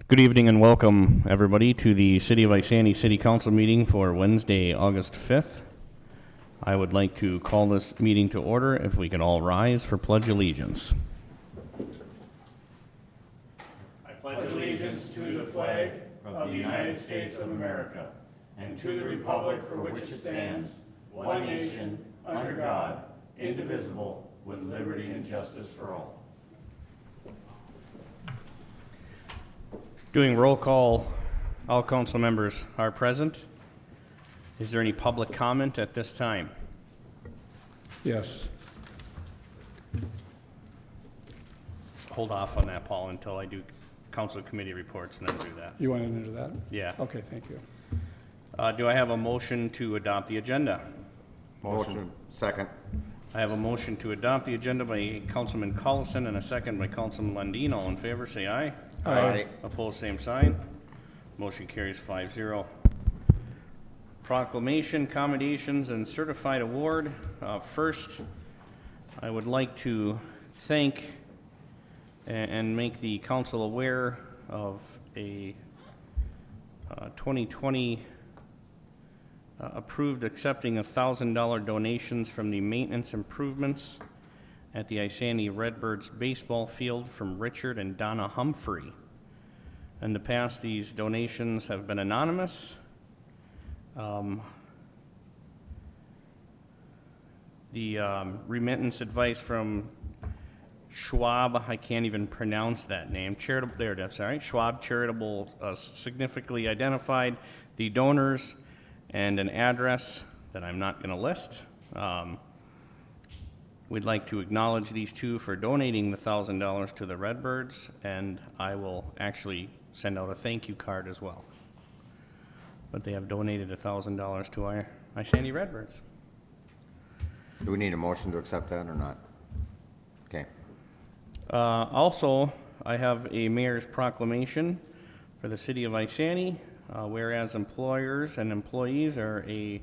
Good evening and welcome, everybody, to the City of Isani City Council meeting for Wednesday, August 5th. I would like to call this meeting to order if we can all rise for Pledge Allegiance. I pledge allegiance to the flag of the United States of America and to the republic for which it stands, one nation, under God, indivisible, with liberty and justice for all. Doing roll call, all council members are present. Is there any public comment at this time? Yes. Hold off on that, Paul, until I do council committee reports and then do that. You wanted to do that? Yeah. Okay, thank you. Do I have a motion to adopt the agenda? Motion. Second. I have a motion to adopt the agenda by Councilman Collison and a second by Councilman Lundin. All in favor, say aye. Aye. Opposed, same sign. Motion carries 5-0. Proclamation, commendations, and certified award. First, I would like to thank and make the council aware of a 2020 approved accepting $1,000 donations from the maintenance improvements at the Isani Redbirds baseball field from Richard and Donna Humphrey. In the past, these donations have been anonymous. The remittance advice from Schwab, I can't even pronounce that name, Charitable, there it is, all right, Schwab Charitable significantly identified the donors and an address that I'm not going to list. We'd like to acknowledge these two for donating the $1,000 to the Redbirds, and I will actually send out a thank you card as well. But they have donated $1,000 to our Isani Redbirds. Do we need a motion to accept that or not? Okay. Also, I have a mayor's proclamation for the city of Isani, whereas employers and employees are a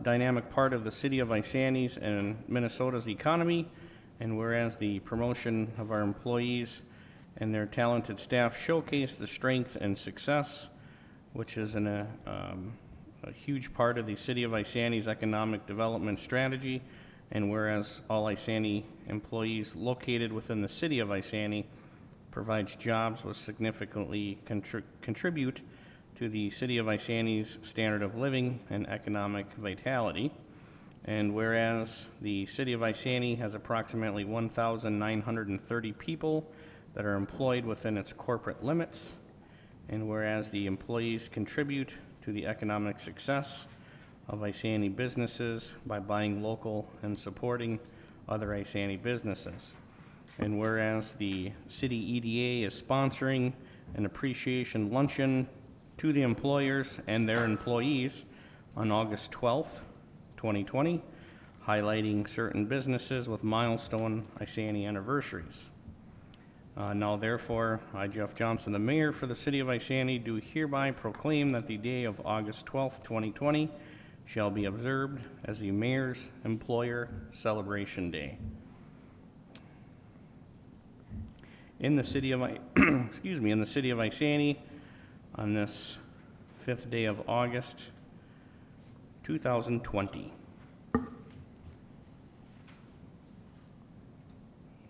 dynamic part of the city of Isani's and Minnesota's economy, and whereas the promotion of our employees and their talented staff showcase the strength and success, which is a huge part of the city of Isani's economic development strategy, and whereas all Isani employees located within the city of Isani provides jobs which significantly contribute to the city of Isani's standard of living and economic vitality. And whereas the city of Isani has approximately 1,930 people that are employed within its corporate limits, and whereas the employees contribute to the economic success of Isani businesses by buying local and supporting other Isani businesses. And whereas the city EDA is sponsoring an appreciation luncheon to the employers and their employees on August 12th, 2020, highlighting certain businesses with milestone Isani anniversaries. Now therefore, I, Jeff Johnson, the mayor for the city of Isani, do hereby proclaim that the day of August 12th, 2020 shall be observed as the mayor's employer celebration day. In the city of in the city of Isani, on this 5th day of August, 2020.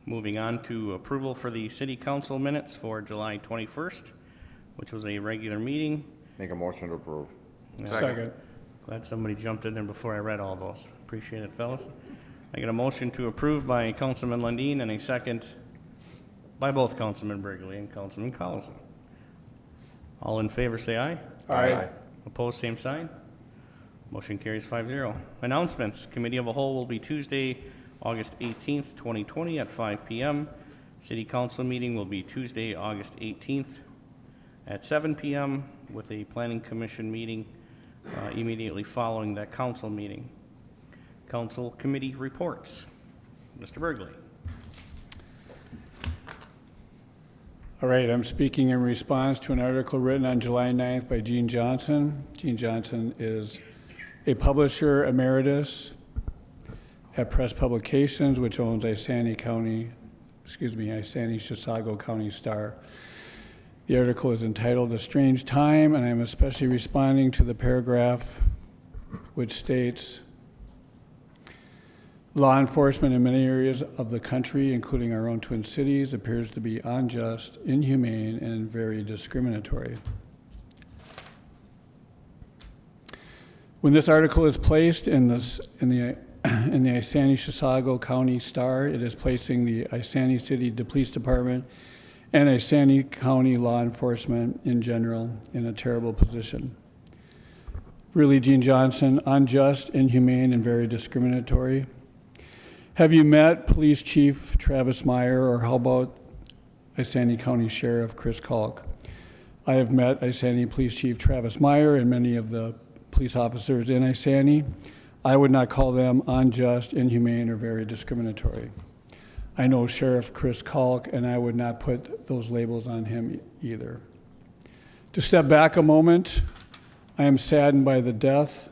Moving on to approval for the city council minutes for July 21st, which was a regular meeting. Make a motion to approve. Second. Glad somebody jumped in there before I read all those. Appreciate it, fellas. I get a motion to approve by Councilman Lundin and a second by both Councilman Burgley and Councilman Collison. All in favor say aye. Aye. Opposed, same sign. Motion carries 5-0. Announcements. Committee of a whole will be Tuesday, August 18th, 2020 at 5 p.m. City Council meeting will be Tuesday, August 18th at 7 p.m. with a Planning Commission meeting immediately following that council meeting. Council committee reports. Mr. Burgley. All right, I'm speaking in response to an article written on July 9th by Gene Johnson. Gene Johnson is a publisher emeritus at Press Publications, which owns Isani Chisago County Star. The article is entitled "A Strange Time," and I'm especially responding to the paragraph which states, "Law enforcement in many areas of the country, including our own Twin Cities, appears to be unjust, inhumane, and very discriminatory." When this article is placed in the Isanti-Chisago County Star, it is placing the Isanti City Police Department and Isanti County law enforcement in general in a terrible position. Really, Gene Johnson, unjust, inhumane, and very discriminatory. Have you met Police Chief Travis Meyer, or how about Isanti County Sheriff Chris Kalk? I have met Isanti Police Chief Travis Meyer and many of the police officers in Isanti. I would not call them unjust, inhumane, or very discriminatory. I know Sheriff Chris Kalk, and I would not put those labels on him either. To step back a moment, I am saddened by the death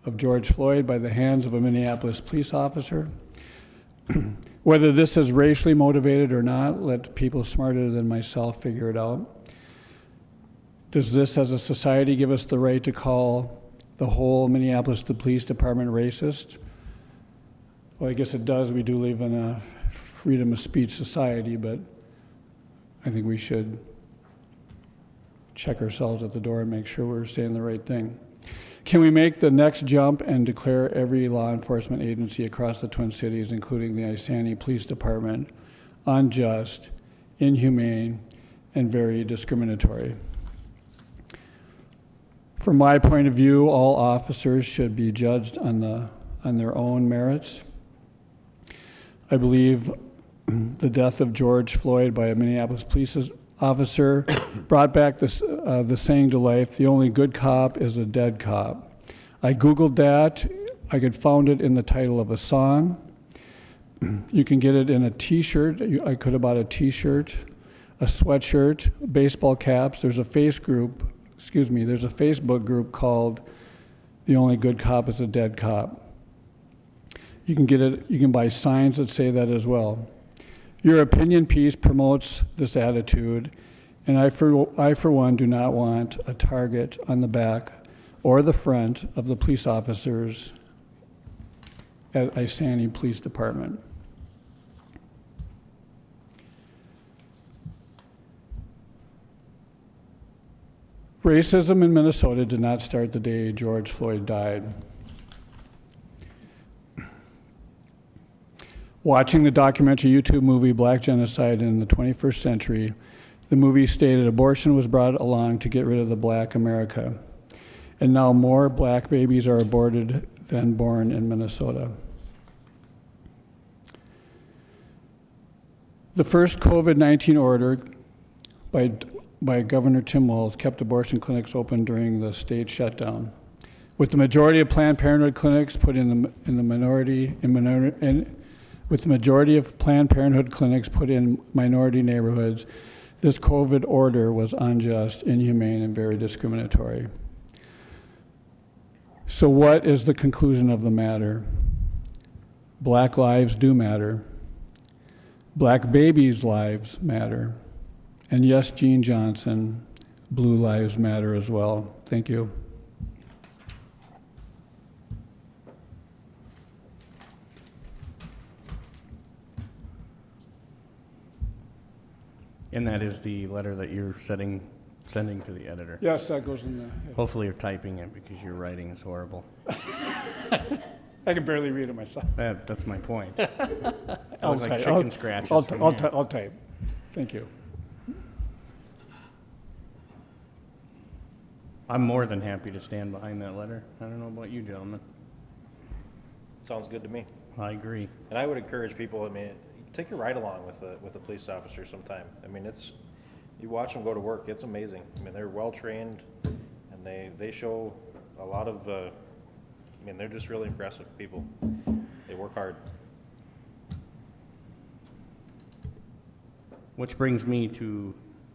of George Floyd by the hands of a Minneapolis police officer. Whether this is racially motivated or not, let people smarter than myself figure it out. Does this, as a society, give us the right to call the whole Minneapolis Police Department racist? Well, I guess it does. We do live in a freedom of speech society, but I think we should check ourselves at the door and make sure we're saying the right thing. Can we make the next jump and declare every law enforcement agency across the Twin Cities, including the Isanti Police Department, unjust, inhumane, and very discriminatory? From my point of view, all officers should be judged on their own merits. I believe the death of George Floyd by a Minneapolis police officer brought back the saying to life, "The only good cop is a dead cop." I Googled that. I could found it in the title of a song. You can get it in a t-shirt. I could have bought a t-shirt, a sweatshirt, baseball caps. There's a Facebook group called "The Only Good Cop is a Dead Cop." You can get it, you can buy signs that say that as well. Your opinion piece promotes this attitude, and I for one do not want a target on the back or the front of the police officers at Isanti Police Department. Racism in Minnesota did not start the day George Floyd died. Watching the documentary YouTube movie Black Genocide in the 21st Century, the movie stated abortion was brought along to get rid of the Black America. And now more Black babies are aborted than born in Minnesota. The first COVID-19 order by Governor Tim Walz kept abortion clinics open during the state shutdown. With the majority of Planned Parenthood clinics put in minority neighborhoods, this COVID order was unjust, inhumane, and very discriminatory. So what is the conclusion of the matter? Black lives do matter. Black babies' lives matter. And yes, Gene Johnson, blue lives matter as well. Thank you. And that is the letter that you're sending to the editor. Yes, that goes in the... Hopefully you're typing it because your writing is horrible. I can barely read it myself. That's my point. I I'll look like type. chicken scratches I'll from here. type. Thank you. I'm more than happy to stand behind that letter. I don't know about you, gentlemen. Sounds good to me. I agree. And I would encourage people, take a ride along with a police officer sometime. You watch them go to work, it's amazing. They're well-trained, and they show a lot of, they're just really impressive people. They work hard. Which brings me to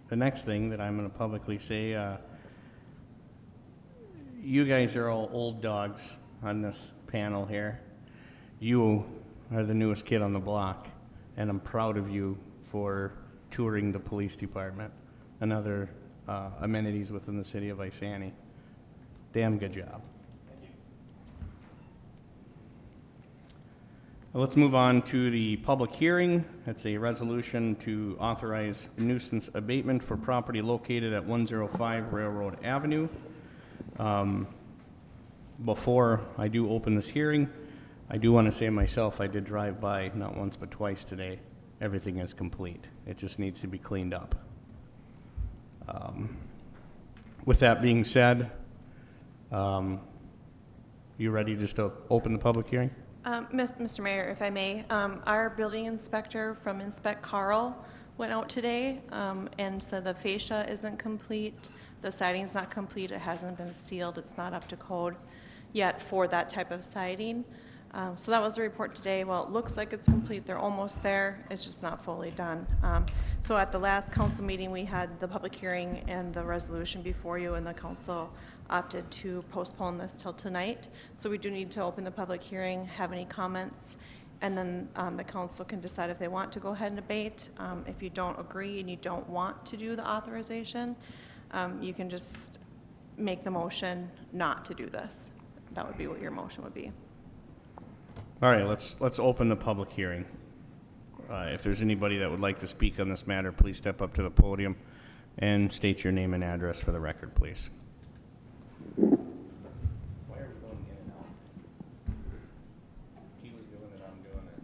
the next thing that I'm going to publicly say. You guys are all old dogs on this panel here. You are the newest kid on the block, and I'm proud of you for touring the police department. and other amenities within the city of Isani. Damn good job. Let's move on to the public hearing. It's a resolution to authorize nuisance abatement for property located at 105 Railroad Avenue. Before I do open this hearing, I do want to say myself, I did drive by not once but twice today. Everything is complete. It just needs to be cleaned up. With that being said, you ready just to open the public hearing? Mr. Mayor, if I may, our building inspector from Inspect Carl went out today and said the fascia isn't complete, the siding's not complete, it hasn't been sealed, it's not up to code yet for that type of siding. So that was the report today. Well, it looks like it's complete, they're almost there, it's just not fully done. So at the last council meeting, we had the public hearing and the resolution before you, and the council opted to postpone this till tonight. So we do need to open the public hearing, have any comments, and then the council can decide if they want to go ahead and debate. If you don't agree and you don't want to do the authorization, you can just make the motion not to do this. That would be what your motion would be. All right, let's open the public hearing. If there's anybody that would like to speak on this matter, please step up to the podium and state your name and address for the record, please. Why are we going in and out? He was doing it, I'm doing it.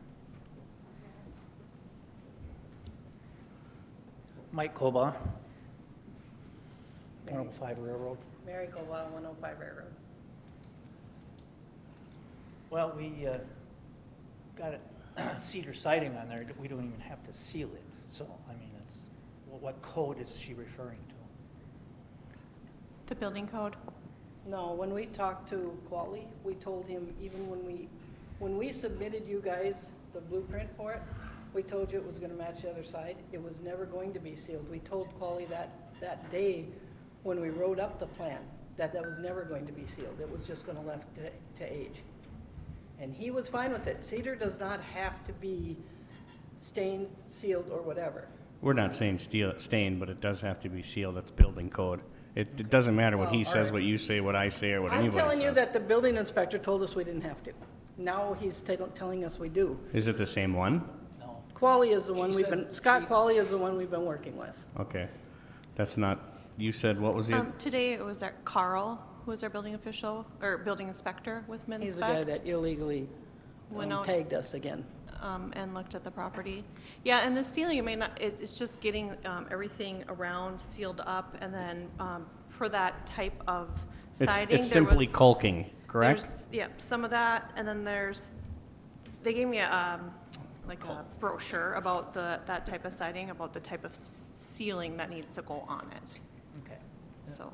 Mike Koba, 105 Railroad. Mary Cobell, 105 Railroad. Well, we got a cedar siding on there, we don't even have to seal it. So, I mean, it's, what code is she referring to? The building code? No, when we talked to Quali, we told him even when we submitted you guys the blueprint for it, we told you it was gonna match the other side. It was never going to be sealed. We told Quali that day when we wrote up the plan, that was never going to be sealed. It was just gonna left to age. And he was fine with it. Cedar does not have to be stained, sealed, or whatever. We're not saying stain, but it does have to be sealed. That's building code. It doesn't matter what he Well, says, alright. what you say, what I say, or what I'm anybody telling you says. that the building inspector told us we didn't have to. Now he's telling us we do. Is it the same one? No. Quali is the one She we've said been, Scott she- Quali is the one we've been working with. Okay. That's not, you said, what was it? Today it was our Carl, who was our building official, or building inspector with Minspect. He's the guy that illegally Went out. tagged us again. And looked at the property. Yeah, and the ceiling, it may not, it's just getting everything around sealed up, and then for that type of siding. It's there simply was- caulking, correct? there's- Yeah, some of that, and then they gave me like a brochure about that type of siding, about the type of ceiling that needs to go on it, Okay. so.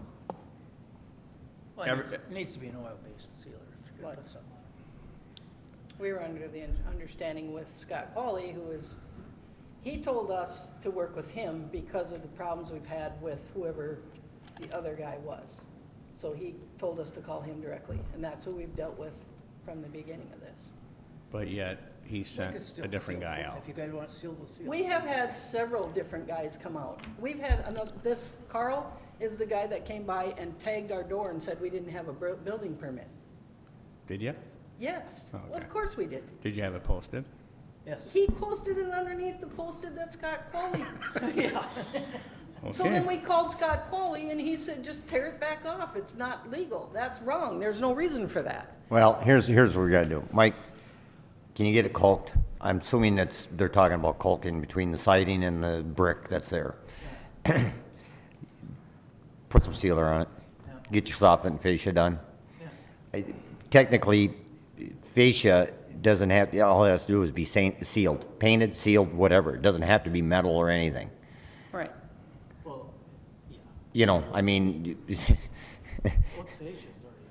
Well, Every- it needs to be an oil-based sealer if you're gonna Right. put something on it. We were under the understanding with Scott Quali, he told us to work with him because of the problems we've had with whoever the other guy was. So he told us to call him directly, and that's who we've dealt with from the beginning of this. But yet, he sent a different guy out. If you guys want to seal, we'll seal. We have had several different guys come out. We've had Carl is the guy that came by and tagged our door and said we didn't have a building permit. Did you? Yes, Oh, okay. of course we did. Did you have it posted? Yes. He posted it underneath the posted that Scott Quali. Yeah. So then Okay. we called Scott Quali and he said, just tear it back off. It's not legal. That's wrong. There's no reason for that. Well, here's what we gotta do. Mike, can you get it caulked? I'm assuming they're talking about caulking between the siding and the brick that's there. Put some sealer on it. Yeah. Get your soffit and fascia done. Yeah. Technically, fascia doesn't have, all it has to do is be sealed, painted, sealed, whatever. It doesn't have to be metal or anything. Right. Well, yeah. You know, I mean, What fascia is already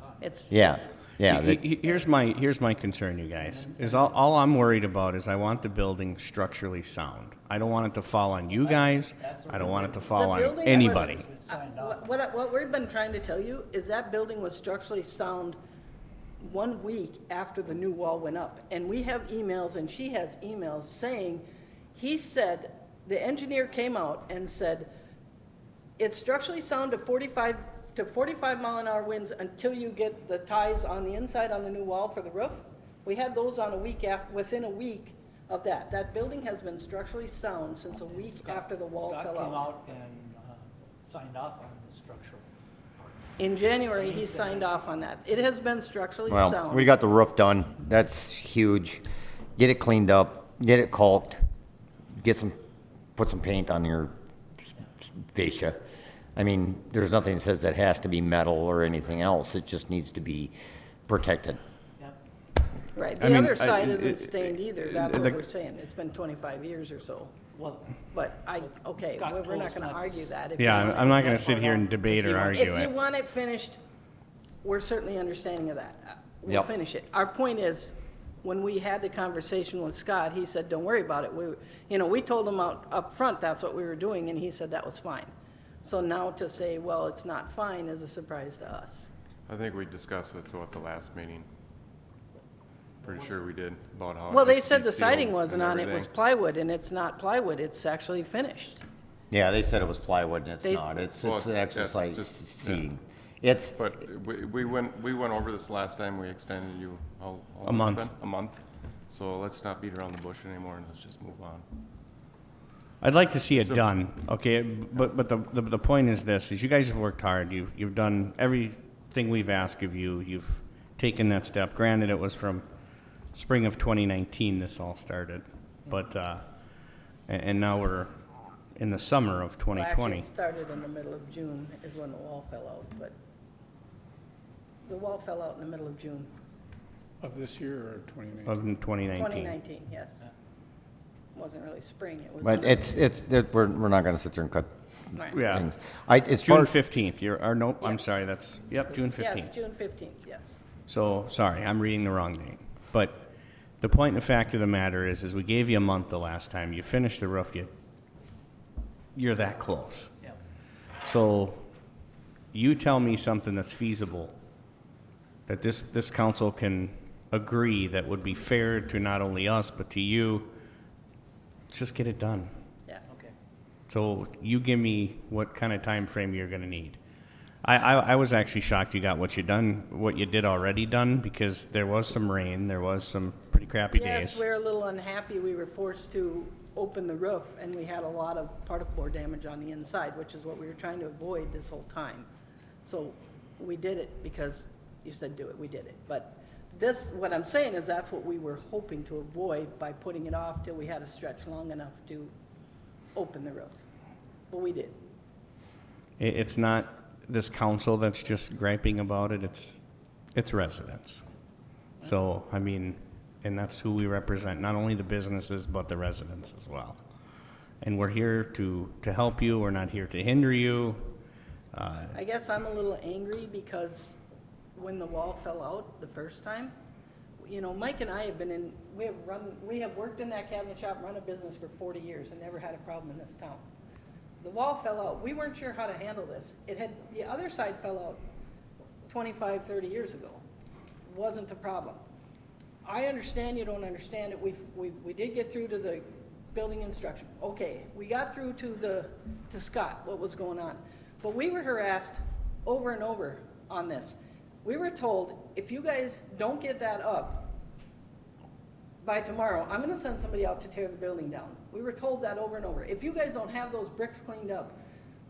on? It's. yeah, yeah. that- Here's my concern, you guys, is all I'm worried about is I want the building structurally sound. I don't want it to fall on you guys. I don't want it to fall The on building anybody. was- Signed off. What we've been trying to tell you is that building was structurally sound 1 week after the new wall went up. And we have emails, and she has emails saying, he said, the engineer came out and said, It's structurally sound to 45 mile an hour winds until you get the ties on the inside on the new wall for the roof. We had those on within a week of that. That building has been structurally sound since a week after the wall Scott fell came out. out and signed off on the structural. In January, he signed off on that. It has been structurally Well, sound. we got the roof done. That's huge. Get it cleaned up, get it caulked, put some paint on your fascia. I mean, there's nothing that says that has to be metal or anything else. It just needs to be protected. Yep. Right, I the mean, other side isn't it- stained either, that's the- what we're saying. It's been 25 years or so. Well, But okay, Scott we're told not us gonna not to argue s- that. If Yeah, you want I'm it- not gonna sit here and debate or argue If you it. want it finished, we're certainly understanding of that. We'll Yep. finish it. Our point is, when we had the conversation with Scott, he said, don't worry about it. We told him up front that's what we were doing, and he said that was fine. So now to say, well, it's not fine is a surprise to us. I think we discussed this though at the last meeting. Pretty sure we did, about how. Well, it they needs to said be the siding sealed wasn't and on, it was everything. plywood, and it's not plywood, it's actually finished. Yeah, they said it was plywood and it's They- not. It's Well, it's it's- actually that's like just- seating. It's, But we went over this last time, we extended you, how long A month. it's been? A month. So let's not beat around the bush anymore and let's just move on. I'd like to see it So- done, okay, but the point is this, is you guys have worked hard, you've done everything we've asked of you, you've taken that step. Granted, it was from spring of 2019 this all started, but, and now we're in the summer of Well, actually, 2020. it started in the middle of June is when the wall fell out, but the wall fell out in the middle of June, Of this year or 2019? Of 2019. 2019, yes. Wasn't really spring, it was. but we're not gonna sit there and cut Right. Yeah, things. As far June as, 15th, nope, I'm Yes. sorry, June 15th. Yes, June 15th, yes. So, sorry, I'm reading the wrong date. But the point and the fact of the matter is we gave you a month the last time. You finished the roof, you're that close. yeah. So, you tell me something that's feasible, that this council can agree that would be fair to not only us, but to you. Just get it done. Yeah. Okay. So you give me what kind of time frame you're gonna need. I was actually shocked you got what you did already done, because there was some rain, there was some pretty crappy Yes, days. we're a little unhappy. We were forced to open the roof, and we had a lot of particle board damage on the inside, which is what we were trying to avoid this whole time. So we did it because you said do it, we did it. But what I'm saying is that's what we were hoping to avoid by putting it off till we had a stretch long enough to open the roof. But we did. It's not this council that's just griping about it, it's residents. So, I mean, and that's who we represent, not only the businesses, but the residents as well. And we're here to help you, we're not here to hinder you. I guess I'm a little angry because when the wall fell out the first time, Mike and I have been we have worked in that cabinet shop, run a business for 40 years and never had a problem in this town. The wall fell out. We weren't sure how to handle this. The other side fell out 25, 30 years ago. Wasn't a problem. I understand you don't understand it. We did get through to the building instruction. Okay, we got through to Scott, what was going on. But we were harassed over and over on this. We were told, if you guys don't get that up by tomorrow, I'm gonna send somebody out to tear the building down. We were told that over and over. If you guys don't have those bricks cleaned up,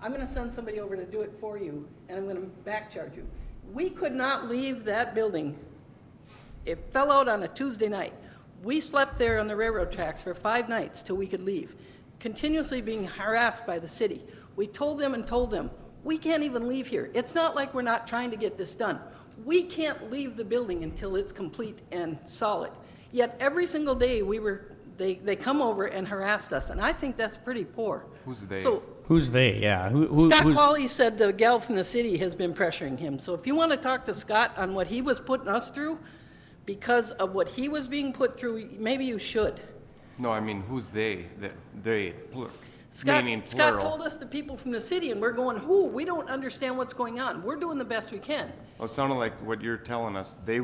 I'm gonna send somebody over to do it for you, and I'm gonna back charge you. We could not leave that building. It fell out on a Tuesday night. We slept there on the railroad tracks for 5 nights till we could leave, continuously being harassed by the city. We told them, we can't even leave here. It's not like we're not trying to get this done. We can't leave the building until it's complete and solid. Yet every single day they come over and harassed us, and I think that's pretty poor. Who's they? So Who's they, yeah? Scott Who's, Qualley said the gal from the city has been pressuring him. So if you want to talk to Scott on what he was putting us through, because of what he was being put through, maybe you should. No, I mean, who's they? Scott, Meaning Scott plural. told us the people from the city, and we're going, who? We don't understand what's going on. We're doing the best we can. Well, it sounded like what you're telling us, they,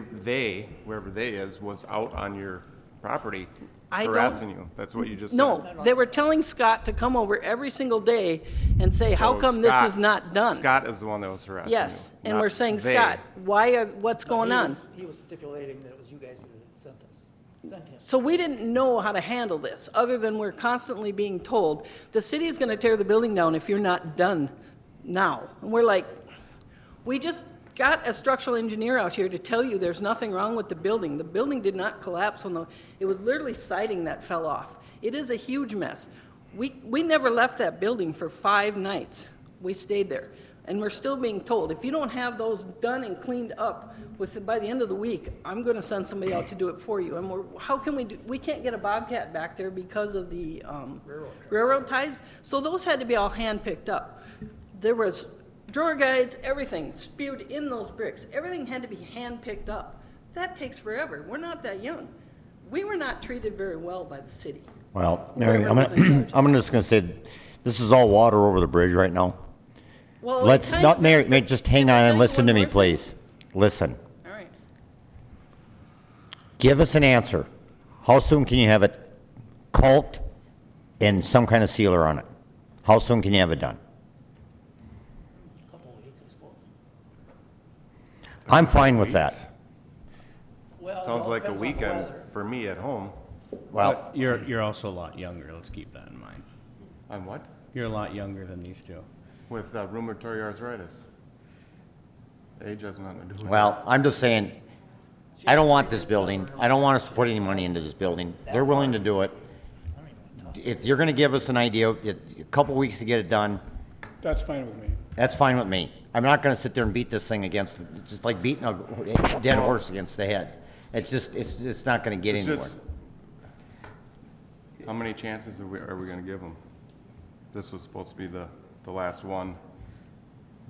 whoever they is, was out on your property I don't. harassing you. That's what you just said. No, they were telling Scott to come over every single day and say, how So come this Scott- is not done? Scott is the one that was harassing you. Yes, and not we're saying, they. Scott, what's going on? He was stipulating that it was you guys that had sent him. So we didn't know how to handle this, other than we're constantly being told, the city is gonna tear the building down if you're not done now. And we're like, we just got a structural engineer out here to tell you there's nothing wrong with the building. The building did not collapse it was literally siding that fell off. It is a huge mess. We never left that building for 5 nights. We stayed there. And we're still being told, if you don't have those done and cleaned up by the end of the week, I'm gonna send somebody out to do it for you. And how can we can't get a Bobcat back there because of the railroad ties. So those had to be all hand picked up. There was drawer guides, everything spewed in those bricks. Everything had to be hand picked up. That takes forever. We're not that young. We were not treated very well by the city. Well, Mary, Whoever was in charge. I'm just gonna say, this is all water over the bridge right now. Well, it Let's, kind not, of- Mary, just hang on and Can I listen to one me, more thing? please. Listen. All right. Give us an answer. How soon can you have it caulked and some kind of sealer on it? How soon can you have it done? Couple of weeks, I suppose. I'm fine with that. Well, it Sounds all like a depends on the weekend weather. for me at home. Well, But you're also a lot younger, let's keep that in mind. I'm what? You're a lot younger than these two. With rheumatoid arthritis. Age has nothing to do with it. well, I'm just saying, I don't want this building. I don't want us to put any money into this building. They're willing to do it. If you're gonna give us an idea, a couple weeks to get it done, That's fine with me. that's fine with me. I'm not gonna sit there and beat this thing against, it's just like beating a dead horse against the head. It's just, it's not gonna get It's anywhere. just- How many chances are we gonna give them? This was supposed to be the last one.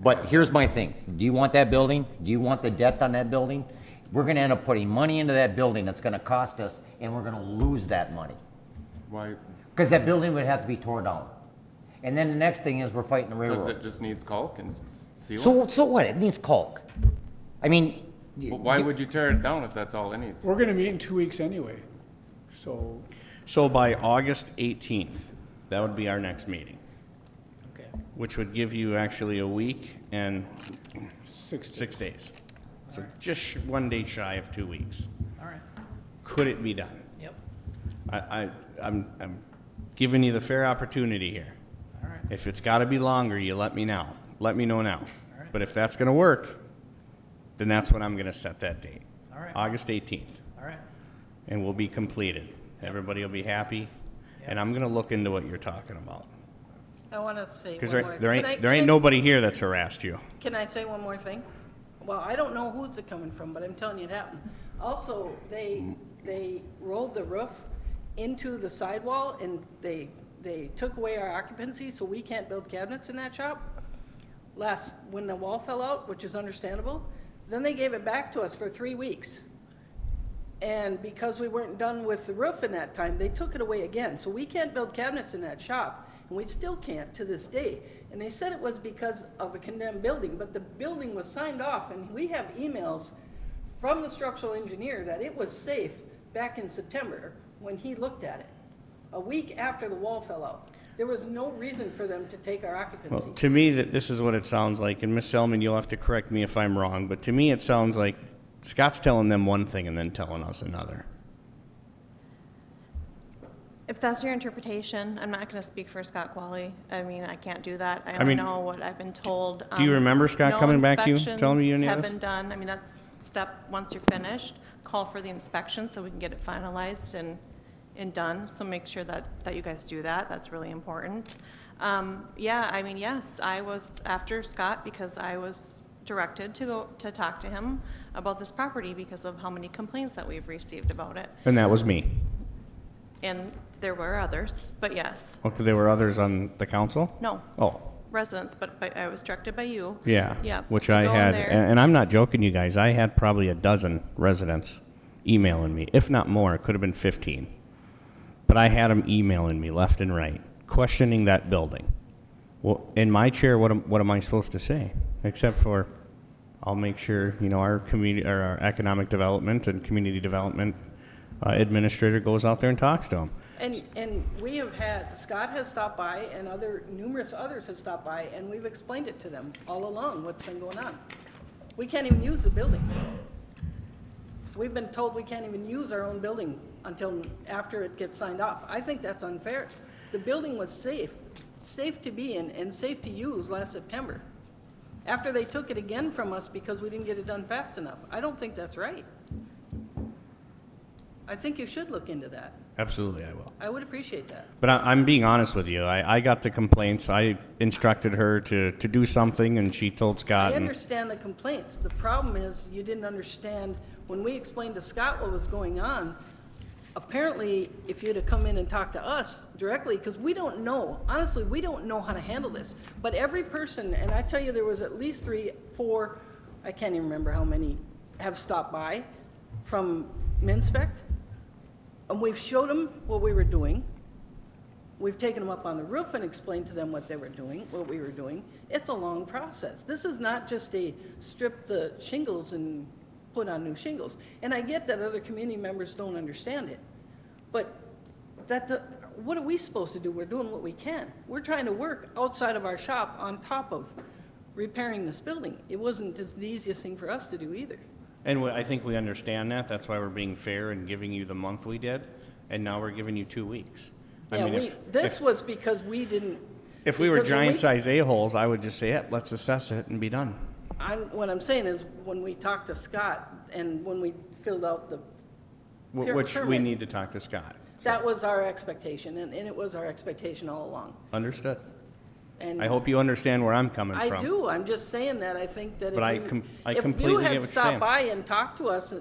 But here's my thing. Do you want that building? Do you want the debt on that building? We're gonna end up putting money into that building that's gonna cost us, and we're gonna lose that money. Why? Because that building would have to be torn down. And then the next thing is we're fighting the Because railroad. it just needs caulk and seal it? So what? It needs caulk. I mean. Well, why would you tear it down if that's all it needs? We're gonna meet in 2 weeks anyway, so, So by August 18th, that would be our next meeting, Okay. which would give you actually a week and 6 6 days. So just 1 day shy of 2 weeks. All right. Could it be done? Yep. I'm giving you the fair opportunity here. All right. If it's gotta be longer, you let me know. Let me know now. right. But if that's gonna work, then that's when I'm gonna set that date. All right. August 18th, All right. and we'll be completed. Everybody will be happy, and I'm gonna look into what you're talking about. I wanna say Because one more. there Can I- ain't can I- nobody here that's harassed you. Can I say one more thing? Well, I don't know who's it coming from, but I'm telling you it happened. Also, they rolled the roof into the sidewall and they took away our occupancy, so we can't build cabinets in that shop. When the wall fell out, which is understandable, then they gave it back to us for 3 weeks. And because we weren't done with the roof in that time, they took it away again. So we can't build cabinets in that shop, and we still can't to this day. And they said it was because of a condemned building, but the building was signed off, and we have emails from the structural engineer that it was safe back in September when he looked at it, a week after the wall fell out. There was no reason for them to take our Well, occupancy. to me, this is what it sounds like, and Ms. Selman, you'll have to correct me if I'm wrong, but to me, it sounds like Scott's telling them one thing and then telling us another. If that's your interpretation, I'm not going to speak for Scott Qualley. I mean, I can't do that. I I only mean, know what I've been told. do you remember Scott No coming back to you, telling me you inspections knew have this? been done. I mean, that's step, once you're finished, call for the inspection so we can get it finalized and done. So make sure that you guys do that. That's really important. Yeah, I mean, yes, I was after Scott because I was directed to go to talk to him about this property because of how many complaints that we've received about it. And that was me. And there were others, but yes. Well, 'cause there were others on the council? No, Oh, residents, but I was directed by you. yeah. Yep, Which to I go in had, there. and I'm not joking, you guys, I had probably a dozen residents emailing me, if not more, it could have been 15. But I had them emailing me left and right, questioning that building. Well, in my chair, what am I supposed to say? Except for, I'll make sure, our community, or our economic development and community development administrator goes out there and talks to them. And we have had, Scott has stopped by and numerous others have stopped by, and we've explained it to them all along, what's been going on. We can't even use the building. We've been told we can't even use our own building until after it gets signed off. I think that's unfair. The building was safe to be in and safe to use last September. After they took it again from us because we didn't get it done fast enough. I don't think that's right. I think you should look into that. Absolutely, I will. I would appreciate that. But I'm being honest with you. I got the complaints. I instructed her to do something, and she told I Scott. And understand the complaints. The problem is you didn't understand, when we explained to Scott what was going on, apparently if you'd have come in and talked to us directly, because we don't know, honestly, we don't know how to handle this. But every person, and I tell you there was at least 3, 4, I can't even remember how many, have stopped by from Minspect. And we've showed them what we were doing. We've taken them up on the roof and explained to them what we were doing. It's a long process. This is not just a strip the shingles and put on new shingles. And I get that other community members don't understand it. But what are we supposed to do? We're doing what we can. We're trying to work outside of our shop on top of repairing this building. It wasn't the easiest thing for us to do either. And I think we understand that. That's why we're being fair and giving you the month we did, and now we're giving you 2 weeks. Yeah, this was because we didn't. If we were because when giant-size a-holes, I would just say, yep, let's assess it and be done. What I'm saying is, when we talked to Scott and when we filled out the Which we permit, need to talk to Scott. that was our expectation, and it was our expectation all along. Understood. And I hope you understand where I'm coming from. I do. I'm just saying that I think that But I if completely you get had what you're stopped saying. by and talked to us,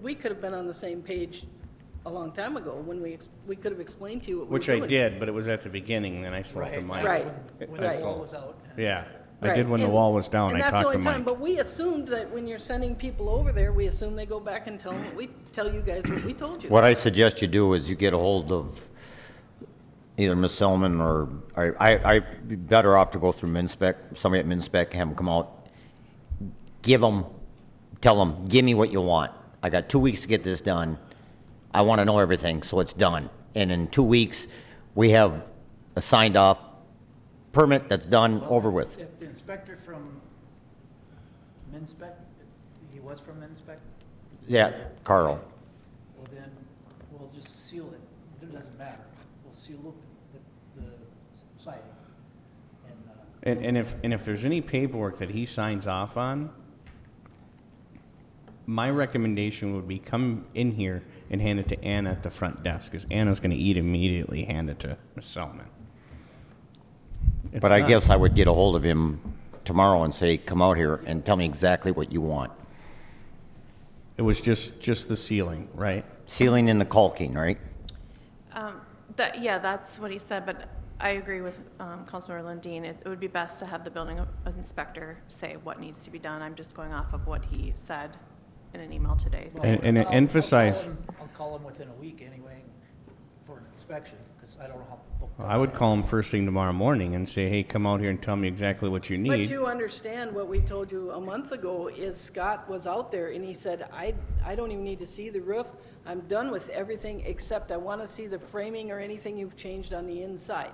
we could have been on the same page a long time ago when we could have explained to you what we were Which I doing. did, but it was at the beginning, then I spoke to Mike. Right. When Right. the wall was out. Yeah, I Right. did when the And- wall was down, I And that's talked the to only time, Mike. but we assumed that when you're sending people over there, we assume they go back and tell you guys what we told you. What I suggest you do is you get a hold of either Ms. Selman or, I'd be better off to go through Minspec, somebody at Minspec, have them come out. Tell them, give me what you want. I got 2 weeks to get this done. I want to know everything, so it's done. And in 2 weeks, we have a signed off permit that's done, over with. If the inspector from Minspec, he was from Minspec, Yeah, Carl. well then, we'll just seal it. It doesn't matter. We'll seal the siding. And, And if there's any paperwork that he signs off on, my recommendation would be come in here and hand it to Anna at the front desk, because Anna's gonna immediately hand it to Ms. Selman. It's But I done. guess I would get a hold of him tomorrow and say, come out here and tell me exactly what you want. It was just the ceiling, right? Sealing and the caulking, right? Yeah, that's what he said, but I agree with Councilmember Lundin. It would be best to have the building inspector say what needs to be done. I'm just going off of what he said in an email today. So. And I'll emphasize, call him within a week anyway for an inspection, because I don't know how. I would call him first thing tomorrow morning and say, hey, come out here and tell me exactly what you But need. you understand what we told you a month ago is Scott was out there and he said, I don't even need to see the roof. I'm done with everything except I want to see the framing or anything you've changed on the inside.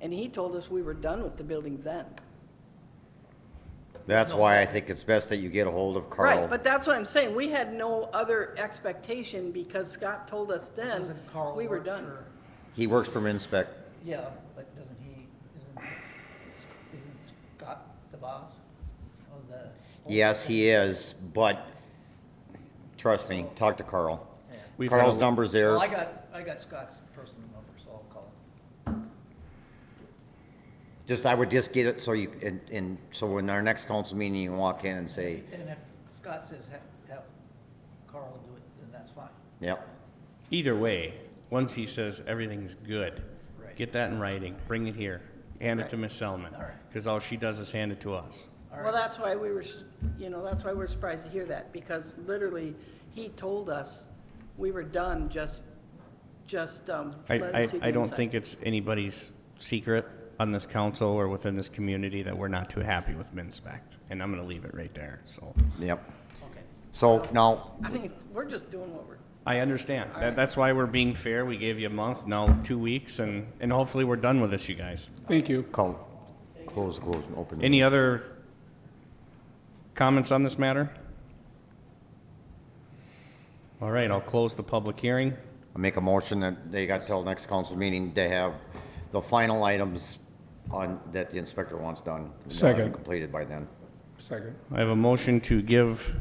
And he told us we were done with the building then. That's why I think it's best that you get a hold of Carl. Right, but that's what I'm saying. We had no other expectation because Scott told us then Doesn't Carl we were work done. for- He works for Minspec. Yeah, but isn't Scott the boss of the? Yes, he is, but trust me, talk to Carl. We've had Carl's a- number's there. Well, I got Scott's personal number, so I'll call him. I would just get it so so in our next council meeting, you can walk in and say, And if Scott says have Carl do it, then that's fine. yep. Either way, once he says everything's good, Right. get that in writing, bring it here, hand it to Right. Ms. Selman. All right. Because all she does is hand it to us. Well, that's why we were, that's why we're surprised to hear that, because literally, he told us we were done, just let us see the I don't inside. think it's anybody's secret on this council or within this community that we're not too happy with Minspec, and I'm gonna leave it right there, so. Yep. Okay. So now, I mean, we're just doing what I understand. That's why we're being fair. We gave you a month, now 2 weeks, and hopefully we're done with this, you guys. Thank you. Close, and open. Any other comments on this matter? All right, I'll close the public hearing. I make a motion that they got till next council meeting to have the final items on, that the inspector wants done. And they'll have it Second. Completed by then. Second. I have a motion to give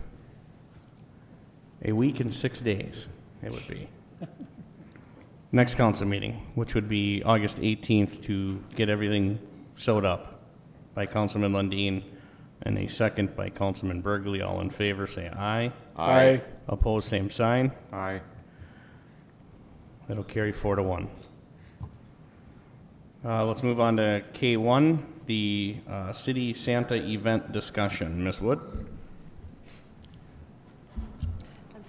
a week and 6 days, it would be. Next council meeting, which would be August 18th, to get everything sewed up by Councilman Lundin, and a second by Councilman Burgley. All in favor, say aye. Aye. Opposed, same sign. Aye. That'll carry 4-1. Let's move on to K1, the City Santa event discussion. Ms. Wood?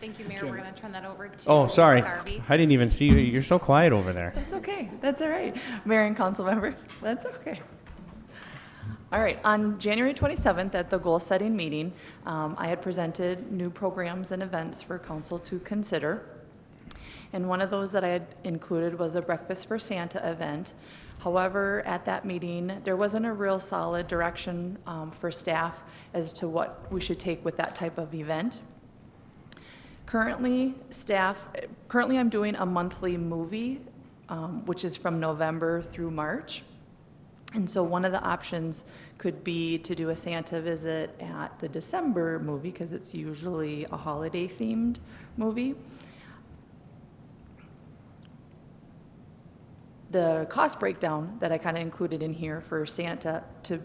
Thank you, Mayor. We're going to turn that over to Oh, sorry. Ms. Garvey. I didn't even see you. You're so quiet over there. That's okay. That's all right. Mayor and council members, that's okay. All right, on January 27th at the goal-setting meeting, I had presented new programs and events for council to consider. And one of those that I had included was a Breakfast for Santa event. However, at that meeting, there wasn't a real solid direction for staff as to what we should take with that type of event. Currently, I'm doing a monthly movie, which is from November through March. And so one of the options could be to do a Santa visit at the December movie, because it's usually a holiday-themed movie. The cost breakdown that I kind of included in here for a Santa to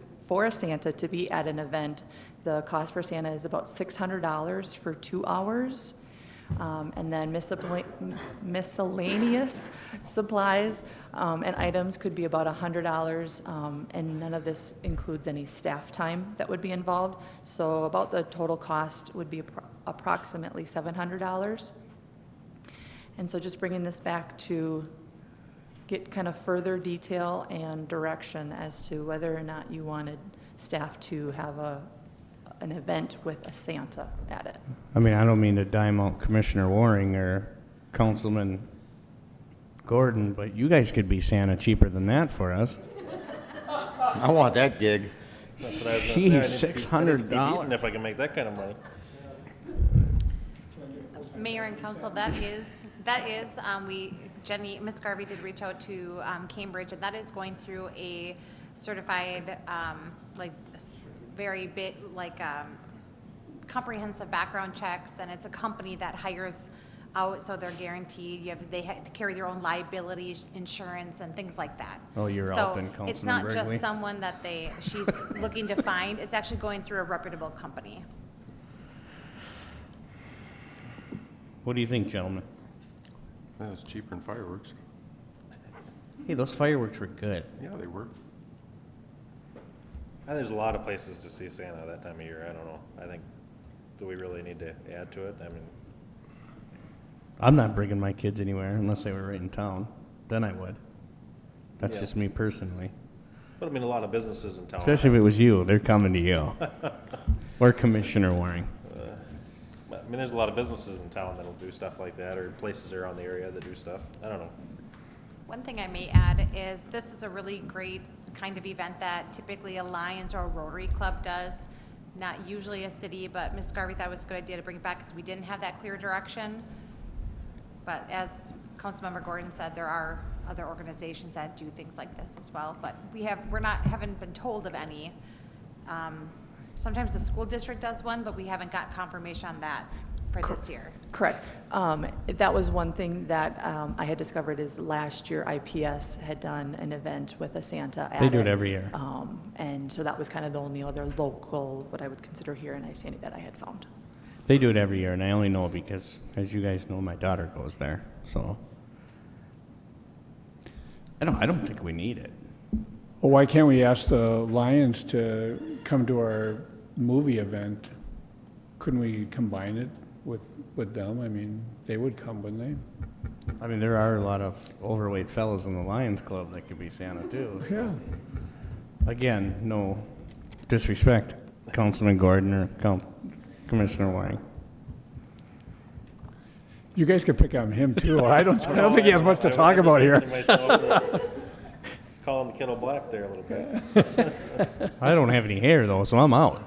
be at an event, the cost for Santa is about $600 for 2 hours. And then miscellaneous supplies and items could be about $100, and none of this includes any staff time that would be involved. So about the total cost would be approximately $700. And so just bringing this back to get kind of further detail and direction as to whether or not you wanted staff to have an event with a Santa at it. I mean, I don't mean to dime out Commissioner Waring or Councilman Gordon, but you guys could be Santa cheaper than that for us. I want that gig. That's what I was gonna Jeez, say. I need to be $600. eating if I can make that kind of money. Mayor and council, Ms. Garvey did reach out to Cambridge, and that is going through a certified, very big, comprehensive background checks, and it's a company that hires out, so they're guaranteed. They carry their own liability insurance and things like that. Oh, you're out then, So it's Councilman not Burgley. just someone that she's looking to find. It's actually going through a reputable company. What do you think, gentlemen? Yeah, it's cheaper than fireworks. Hey, those fireworks were good. Yeah, they were. And there's a lot of places to see Santa that time of year. I don't know. I think, do we really need to add to it? I mean, I'm not bringing my kids anywhere unless they were right in town. Then I would. That's Yeah. just me personally. but I mean, a lot of businesses in town. Especially if it was you, they're coming to you. Or Commissioner Waring. I mean, there's a lot of businesses in town that'll do stuff like that, or places around the area that do stuff. I don't know. One thing I may add is this is a really great kind of event that typically a Lions or a Rotary Club does. Not usually a city, but Ms. Garvey thought it was a good idea to bring it back because we didn't have that clear direction. But as Councilmember Gordon said, there are other organizations that do things like this as well. But haven't been told of any. Sometimes the school district does one, but we haven't got confirmation on that for this year. Correct. That was one thing that I had discovered is last year IPS had done an event with a Santa at They do it every year. And so that was kind of the only other local, what I would consider here in Isani that I had found. They do it every year, and I only know because, as you guys know, my daughter goes there, so. I don't think we need it. Well, why can't we ask the Lions to come to our movie event? Couldn't we combine it with them? I mean, they would come, wouldn't they? I mean, there are a lot of overweight fellows in the Lions Club that could be Santa too. so. Yeah. Again, no disrespect, Councilman Gordon or Commissioner Waring. You guys could pick on him too. I don't think he has much to talk about here. It's calling the kettle black there a little bit. I don't have any hair though, so I'm out.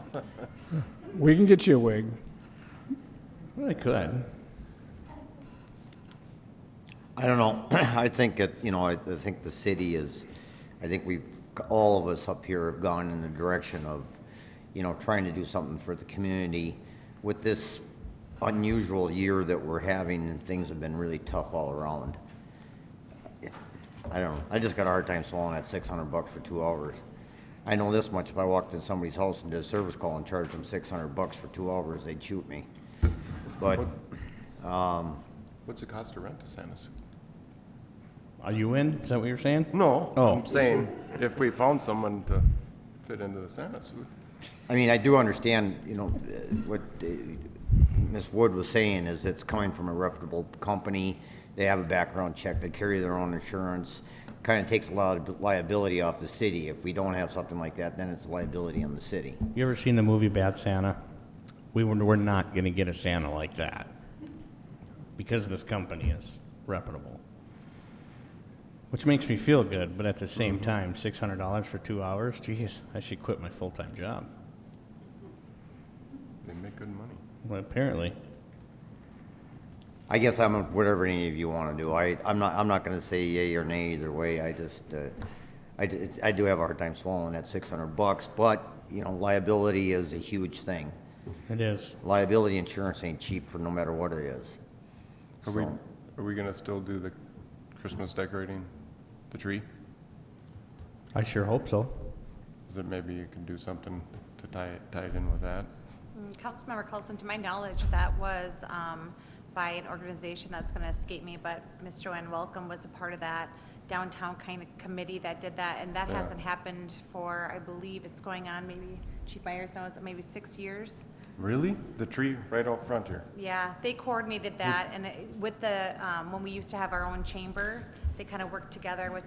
We can get you a wig. I could. I don't know. I think that, I think the city is, I think all of us up here have gone in the direction of, trying to do something for the community with this unusual year that we're having, and things have been really tough all around. I don't know. I just got a hard time swallowing that $600 for 2 hours. I know this much: if I walked in somebody's house and did a service call and charged them $600 for 2 hours, they'd shoot me. But, What's the cost to rent a Santa suit? Are you in? Is that what you're saying? No, Oh. I'm saying if we found someone to fit into the Santa suit. I mean, I do understand, what Ms. Wood was saying is it's coming from a reputable company. They have a background check. They carry their own insurance. Kind of takes a lot of liability off the city. If we don't have something like that, then it's a liability on the city. You ever seen the movie Bad Santa? We're not going to get a Santa like that because this company is reputable. Which makes me feel good, but at the same time, $600 for 2 hours? Geez, I should quit my full-time job. They make good money. Well, apparently. I guess I'm whatever any of you want to do. I'm not going to say yay or nay either way. I do have a hard time swallowing that $600, but liability is a huge thing. It is. Liability insurance ain't cheap for no matter what it is. Are we gonna still do the Christmas decorating, the tree? I sure hope so. Is it maybe you can do something to tie it in with that? Councilmember Coulson, to my knowledge, that was by an organization that's going to escape me, but Ms. Joanne Welcome was a part of that downtown kind of committee that did that, and that Yeah. hasn't happened for, I believe it's going on, maybe Chief Myers knows, maybe 6 years. Really? The tree right out front here? Yeah, they coordinated that, and with the, when we used to have our own chamber, they kind of worked together with,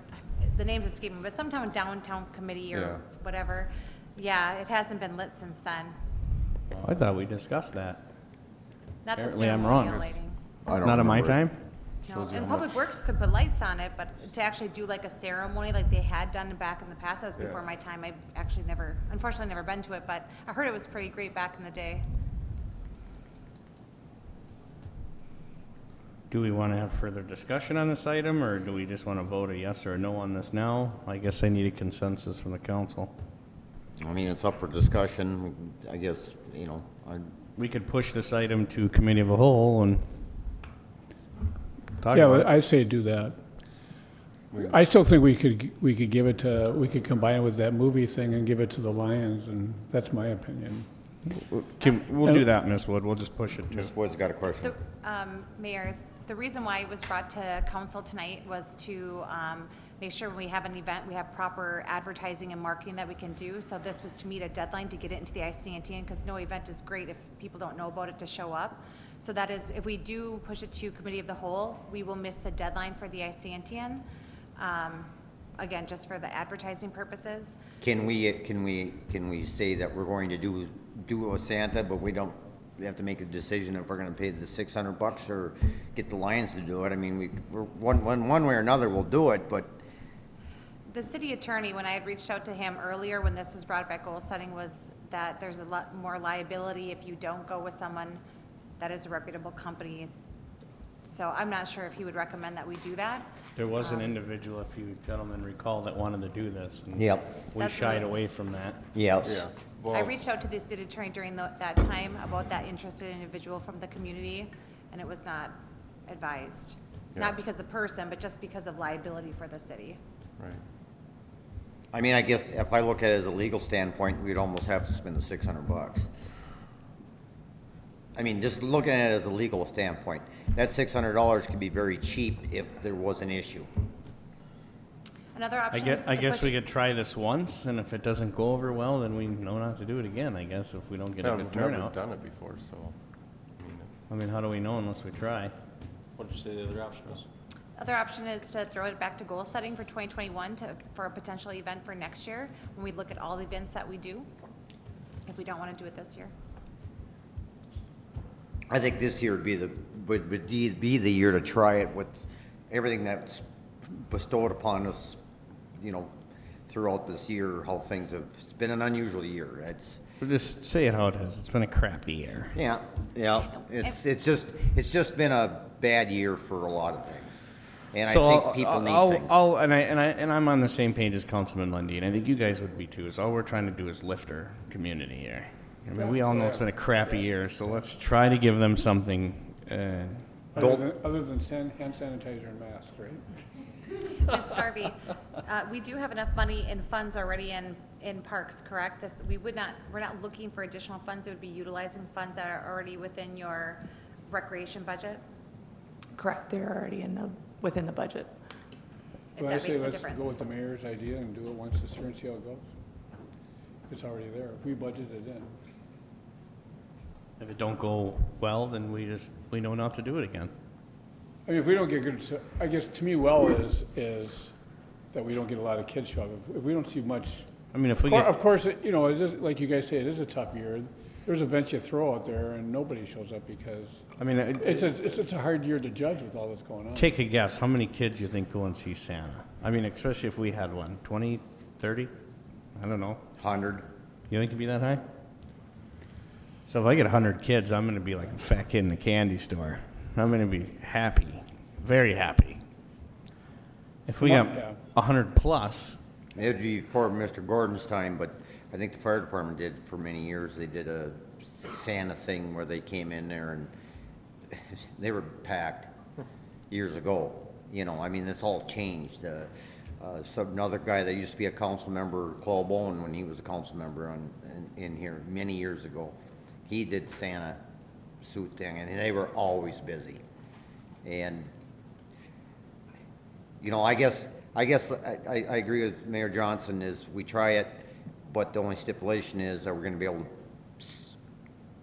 the name's escaping me, but sometime downtown committee Yeah. or whatever. Yeah, it hasn't been lit since then. I thought we discussed that. Not the Apparently I'm wrong. ceremonial lighting. I don't Not on my remember. time? No, Shows you and how Public much- Works could put lights on it, but to actually do like a ceremony like they had done back in the past, that was before Yeah. my time. I've actually unfortunately never been to it, but I heard it was pretty great back in the day. Do we want to have further discussion on this item, or do we just want to vote a yes or a no on this now? I guess I need a consensus from the council. I mean, it's up for discussion. I guess, We could push this item to committee of a whole and talk Yeah, about well, it. I'd say do that. I still think we could give it to, we could combine it with that movie thing and give it to the Lions, and that's my opinion. We'll do that, Ms. Wood. We'll just push it to. Ms. Wood's got a question. Mayor, the reason why it was brought to council tonight was to make sure when we have an event, we have proper advertising and marketing that we can do. So this was to meet a deadline to get it into the ICNTN, because no event is great if people don't know about it to show up. So that is, if we do push it to committee of the whole, we will miss the deadline for the ICNTN. Again, just for the advertising purposes. Can we say that we're going to do a Santa, but we have to make a decision if we're gonna pay the $600 or get the Lions to do it? I mean, we're one way or another, we'll do it, but The city attorney, when I had reached out to him earlier, when this was brought back goal setting, was that there's a lot more liability if you don't go with someone that is a reputable company. So I'm not sure if he would recommend that we do that. There was an individual, if you gentlemen recall, that wanted to do this. and Yep. We That's shied right. away from that. yes. Yeah. I Well, reached out to the city attorney during that time about that interested individual from the community, and it was not advised. Yeah. Not because of the person, but just because of liability for the city. right. I mean, I guess if I look at it as a legal standpoint, we'd almost have to spend the $600. I mean, just looking at it as a legal standpoint, that $600 could be very cheap if there was an issue. Another I option guess, is I to guess push we could try this once, and if it doesn't go over well, then we know not to do it again, I guess, if we don't get Yeah, a good we've never turnout. done it before, so, I mean, I mean, how do we know unless we try? What did you say the other option was? Other option is to throw it back to goal setting for 2021 for a potential event for next year, when we look at all the events that we do, if we don't want to do it this year. I think this year would be would be the year to try it with everything that's bestowed upon us, you know, throughout this year, how things have, it's been an unusual year. It's, We'll just say it how it is. It's been a crappy year. yeah, it's just been a bad year for a lot of things. And I think people need things. And I'm on the same page as Councilman Lundy, and I think you guys would be too. So all we're trying to do is lift our community here. I mean, we all know it's been a crappy year, so let's try to give them something. Other than hand sanitizer and masks, right? Ms. Garvey, we do have enough money in funds already in parks, correct? We're not looking for additional funds. It would be utilizing funds that are already within your recreation budget? Correct, they're already within the budget. If Well, I that say makes a let's difference. go with the mayor's idea and do it once this year and see how it goes. If it's already there, if we budget it in. If it don't go well, then we know not to do it again. I mean, if we don't get good, I guess to me, well is that we don't get a lot of kids show up. If we don't see much, I mean, if we get, of course, you know, it is, like you guys say, it is a tough year. There's events you throw out there and nobody shows up because I mean, it's a hard year to judge with all that's going on. take a guess. How many kids you think go and see Santa? I mean, especially if we had one, 20, 30? I don't know. 100. You think it'd be that high? So if I get 100 kids, I'm going to be like a fat kid in a candy store. I'm going to be happy, very happy. If we got Yeah. 100 plus, It'd be before Mr. Gordon's time, but I think the fire department did for many years. They did a Santa thing where they came in there and they were packed years ago. You know, I mean, it's all changed. Another guy that used to be a council member, Claude Bowen, when he was a council member in here many years ago, he did Santa suit thing, and they were always busy. And you know, I guess I agree with Mayor Johnson is we try it, but the only stipulation is that we're gonna be able to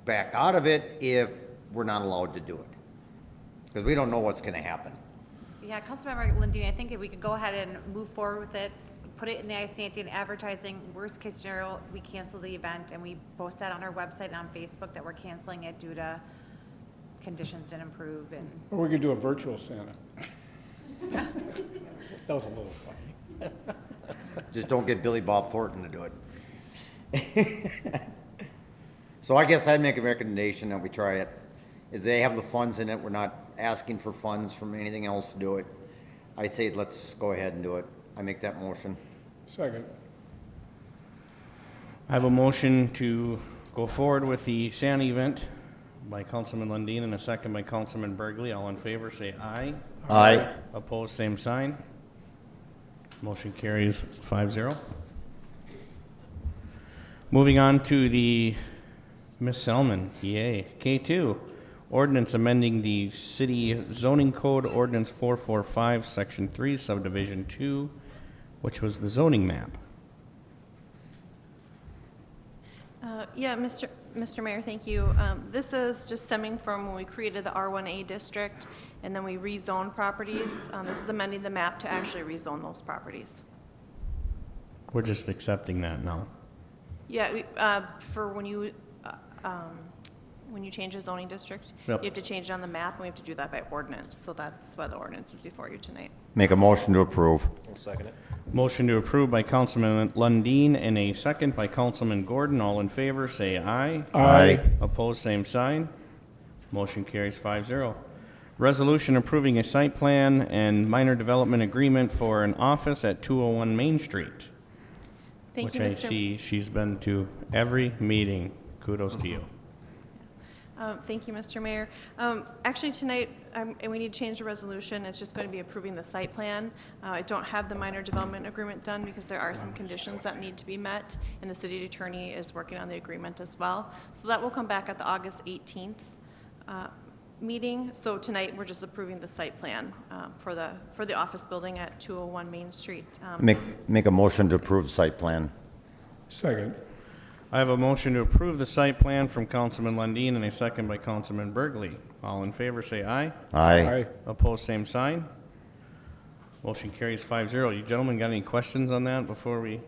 back out of it if we're not allowed to do it. Because we don't know what's gonna happen. Yeah, Councilmember Lundin, I think if we could go ahead and move forward with it, put it in the ICNT and advertising, worst case scenario, we cancel the event and we post that on our website and on Facebook that we're canceling it due to conditions didn't improve and. Or we could do a virtual Santa. That was a little funny. Just don't get Billy Bob Thornton to do it. So I guess I'd make a recommendation that we try it. If they have the funds in it, we're not asking for funds from anything else to do it. I'd say let's go ahead and do it. I make that motion. Second. I have a motion to go forward with the Santa event by Councilman Lundin and a second by Councilman Burgley. All in favor, say aye. Aye. Opposed, same sign. Motion carries 5-0. Moving on to the Ms. Selman, yay. K2, ordinance amending the city zoning code, ordinance 445, section 3, subdivision 2, which was the zoning map. Yeah, Mr. Mayor, thank you. This is just stemming from when we created the R1A district and then we rezoned properties. This is amending the map to actually rezone those properties. We're just accepting that now. Yeah, for when you change a zoning district, Yep. you have to change it on the map, and we have to do that by ordinance. So that's why the ordinance is before you tonight. Make a motion to approve. I'll second it. Motion to approve by Councilman Lundin and a second by Councilman Gordon. All in favor, say aye. Aye. Opposed, same sign. Motion carries 5-0. Resolution approving a site plan and minor development agreement for an office at 201 Main Street. Thank you, Which I Mr. see she's been to every meeting. Kudos to you. Thank you, Mr. Mayor. Actually, tonight, and we need to change the resolution, it's just going to be approving the site plan. I don't have the minor development agreement done because there are some conditions that need to be met, and the city attorney is working on the agreement as well. So that will come back at the August 18th meeting. So tonight, we're just approving the site plan for the office building at 201 Main Street. Make a motion to approve site plan. Second. I have a motion to approve the site plan from Councilman Lundin and a second by Councilman Burgley. All in favor, say aye. Aye. Opposed, same sign. Motion carries 5-0. You gentlemen got any questions on that before we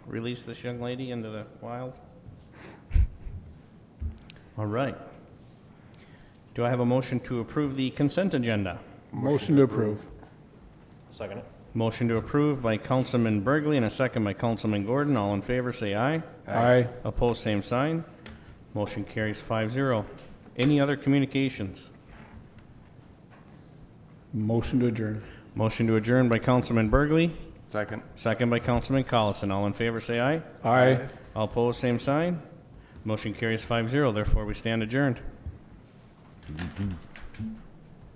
release this young lady into the wild? All right. Do I have a motion to approve the consent agenda? Motion to approve. Second it. Motion to approve by Councilman Burgley and a second by Councilman Gordon. All in favor, say aye. Aye. Opposed, same sign. Motion carries 5-0. Any other communications? Motion to adjourn. Motion to adjourn by Councilman Burgley, Second. second by Councilman Collison. All in favor, say aye. Aye. All opposed, same sign. Motion carries 5-0. Therefore, we stand adjourned.